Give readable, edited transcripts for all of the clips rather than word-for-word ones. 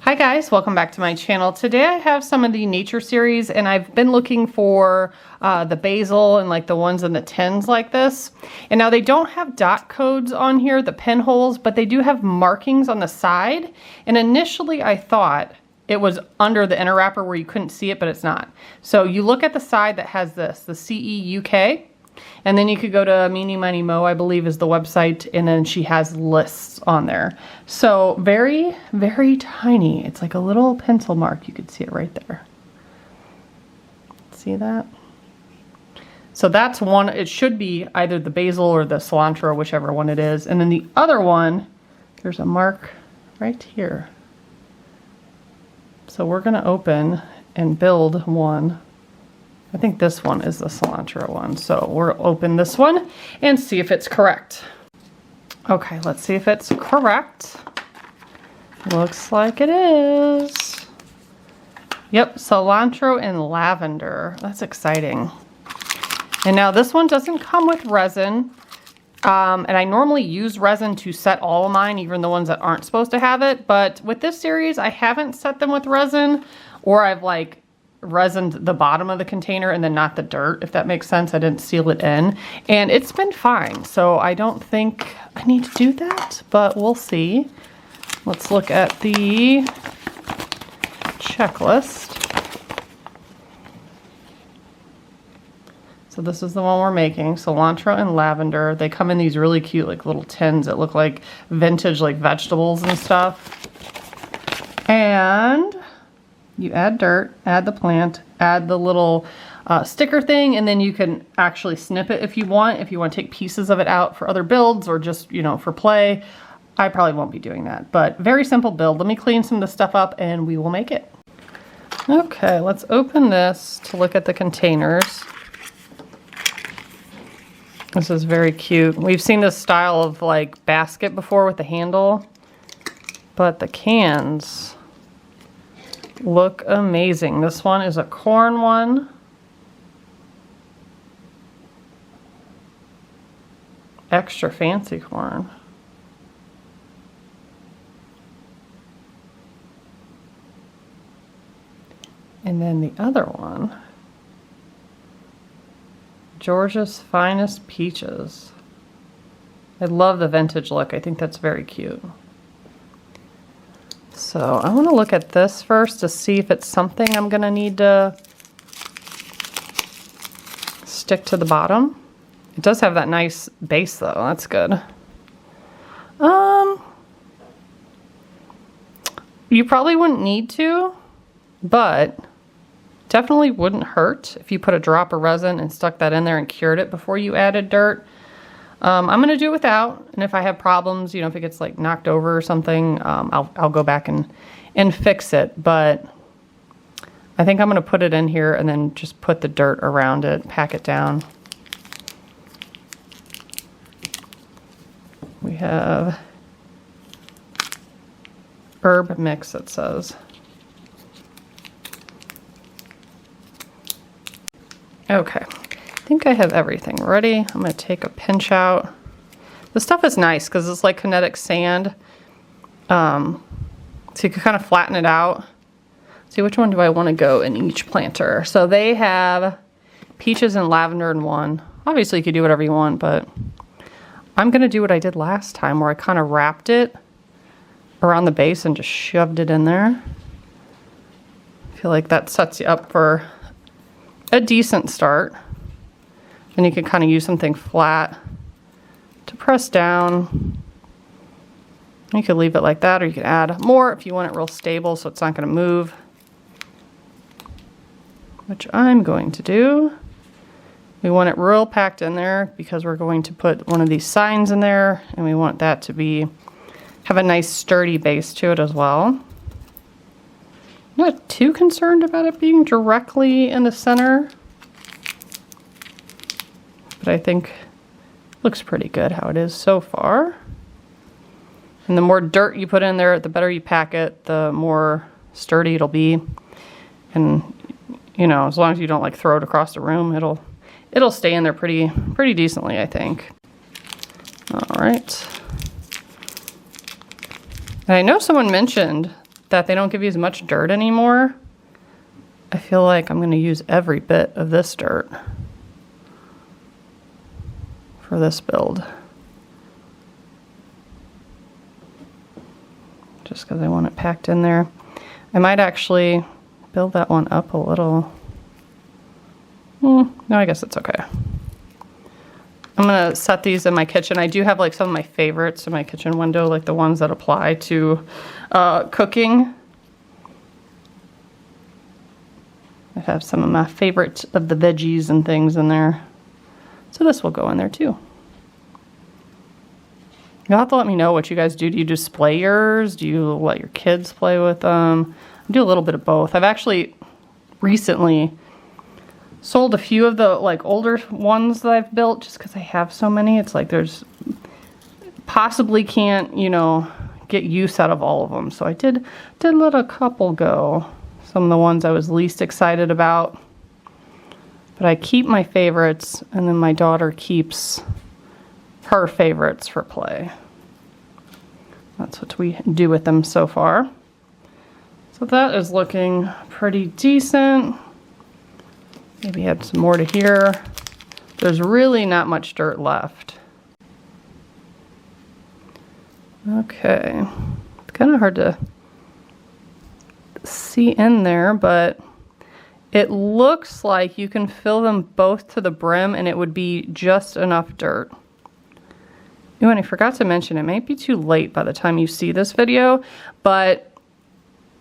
Hi guys, welcome back to my channel. Today I have some of the nature series and I've been looking for the basil and like the ones in the tins like this. And now they don't have dot codes on here, the pinholes, but they do have markings on the side. And initially I thought it was under the inner wrapper where you couldn't see it, but it's not. So you look at the side that has this, the CEUK. And then you could go to Meeny Miny Mo, I believe is the website, and then she has lists on there. So very, very tiny. It's like a little pencil mark. You could see it right there. See that? So that's one. It should be either the basil or the cilantro, whichever one it is. And then the other one, there's a mark right here. So we're going to open and build one. I think this one is the cilantro one. So we'll open this one and see if it's correct. Okay, let's see if it's correct. Looks like it is. Yep, cilantro and lavender. That's exciting. And now this one doesn't come with resin. And I normally use resin to set all of mine, even the ones that aren't supposed to have it. But with this series, I haven't set them with resin, or I've like resined the bottom of the container and then not the dirt, if that makes sense. I didn't seal it in and it's been fine. So I don't think I need to do that, but we'll see. Let's look at the checklist. So this is the one we're making, cilantro and lavender. They come in these really cute like little tins that look like vintage like vegetables and stuff. And you add dirt, add the plant, add the little sticker thing, and then you can actually snip it if you want to take pieces of it out for other builds or just, you know, for play. I probably won't be doing that, but very simple build. Let me clean some of the stuff up and we will make it. Okay, let's open this to look at the containers. This is very cute. We've seen this style of like basket before with the handle, but the cans look amazing. This one is a corn one. Extra fancy corn. And then the other one, Georgia's Finest Peaches. I love the vintage look. I think that's very cute. So I want to look at this first to see if it's something I'm going to need to stick to the bottom. It does have that nice base though. That's good. You probably wouldn't need to, but definitely wouldn't hurt if you put a drop of resin and stuck that in there and cured it before you added dirt. I'm going to do it without, and if I have problems, you know, if it gets like knocked over or something, I'll go back and fix it. But I think I'm going to put it in here and then just put the dirt around it, pack it down. We have herb mix, it says. Okay. I think I have everything ready. I'm going to take a pinch out. This stuff is nice because it's like kinetic sand. So you can kind of flatten it out. See, which one do I want to go in each planter? So they have peaches and lavender in one. Obviously you could do whatever you want, but I'm going to do what I did last time where I kind of wrapped it around the base and just shoved it in there. I feel like that sets you up for a decent start. And you can kind of use something flat to press down. You could leave it like that, or you could add more if you want it real stable so it's not going to move. Which I'm going to do. We want it real packed in there because we're going to put one of these signs in there, and we want that to have a nice sturdy base to it as well. I'm not too concerned about it being directly in the center. But I think it looks pretty good how it is so far. And the more dirt you put in there, the better you pack it, the more sturdy it'll be. And you know, as long as you don't like throw it across the room, it'll stay in there pretty decently, I think. All right. And I know someone mentioned that they don't give you as much dirt anymore, I feel like I'm going to use every bit of this dirt for this build. Just because I want it packed in there. I might actually build that one up a little. No, I guess it's okay. I'm going to set these in my kitchen. I do have like some of my favorites in my kitchen window, like the ones that apply to cooking. I have some of my favorites of the veggies and things in there. So this will go in there too. You'll have to let me know what you guys do. Do you display yours? Do you let your kids play with them? I do a little bit of both. I've actually recently sold a few of the like older ones that I've built just because I have so many. It's like there's possibly can't, you know, get use out of all of them. So I did let a couple go. Some of the ones I was least excited about. But I keep my favorites, and then my daughter keeps her favorites for play. That's what we do with them so far. So that is looking pretty decent. Maybe add some more to here. There's really not much dirt left. Okay, it's kind of hard to see in there, but it looks like you can fill them both to the brim and it would be just enough dirt. Oh, and I forgot to mention, it might be too late by the time you see this video, but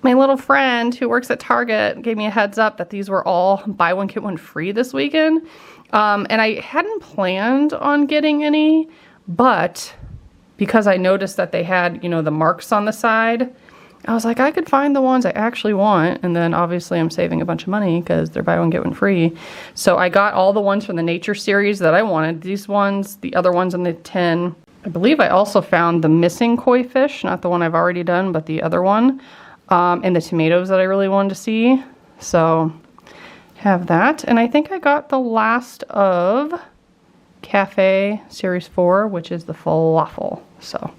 my little friend who works at Target gave me a heads up that these were all buy one get one free this weekend. And I hadn't planned on getting any, but because I noticed that they had, you know, the marks on the side, I was like, I could find the ones I actually want. And then obviously I'm saving a bunch of money because they're buy one get one free. So I got all the ones from the nature series that I wanted. These ones, the other ones in the tin. I believe I also found the missing koi fish, not the one I've already done, but the other one. And the tomatoes that I really wanted to see. So have that. And I think I got the last of Cafe Series 4, which is the falafel. So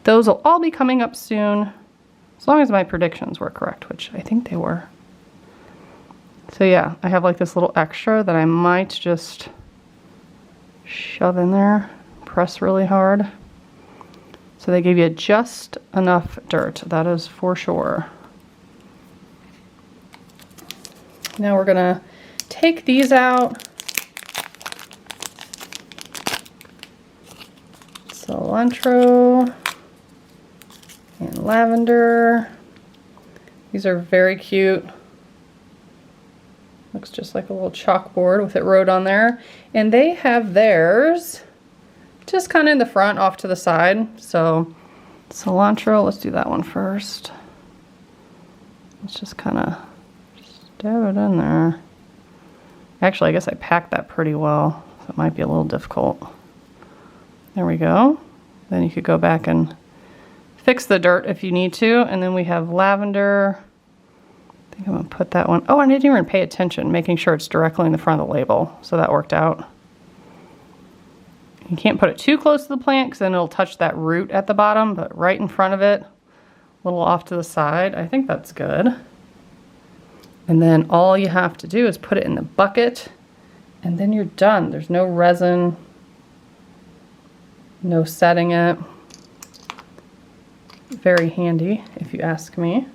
those will all be coming up soon, as long as my predictions were correct, which I think they were. So yeah, I have like this little extra that I might just shove in there, press really hard. So they gave you just enough dirt, that is for sure. Now we're gonna take these out. Cilantro and lavender. These are very cute. Looks just like a little chalkboard with it wrote on there. And they have theirs just kind of in the front off to the side. So cilantro, let's do that one first. Let's just kind of stab it in there. Actually, I guess I packed that pretty well, so it might be a little difficult. There we go. Then you could go back and fix the dirt if you need to. And then we have lavender. I think I'm gonna put that one. Oh, I didn't even pay attention, making sure it's directly in the front of the label. So that worked out. You can't put it too close to the plant because then it'll touch that root at the bottom, but right in front of it, a little off to the side. I think that's good. And then all you have to do is put it in the bucket and then you're done. There's no resin, no setting it. Very handy if you ask me.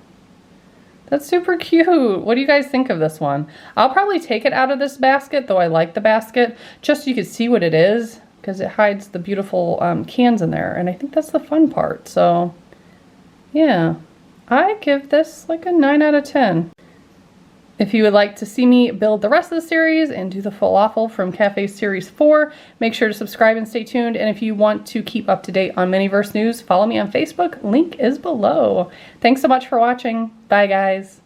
That's super cute. What do you guys think of this one? I'll probably take it out of this basket, though I like the basket, just so you can see what it is, because it hides the beautiful cans in there, and I think that's the fun part. So yeah, I give this like a 9 out of 10. If you would like to see me build the rest of the series and do the falafel from Cafe Series 4, make sure to subscribe and stay tuned. And if you want to keep up to date on Miniverse news, follow me on Facebook. Link is below. Thanks so much for watching. Bye, guys.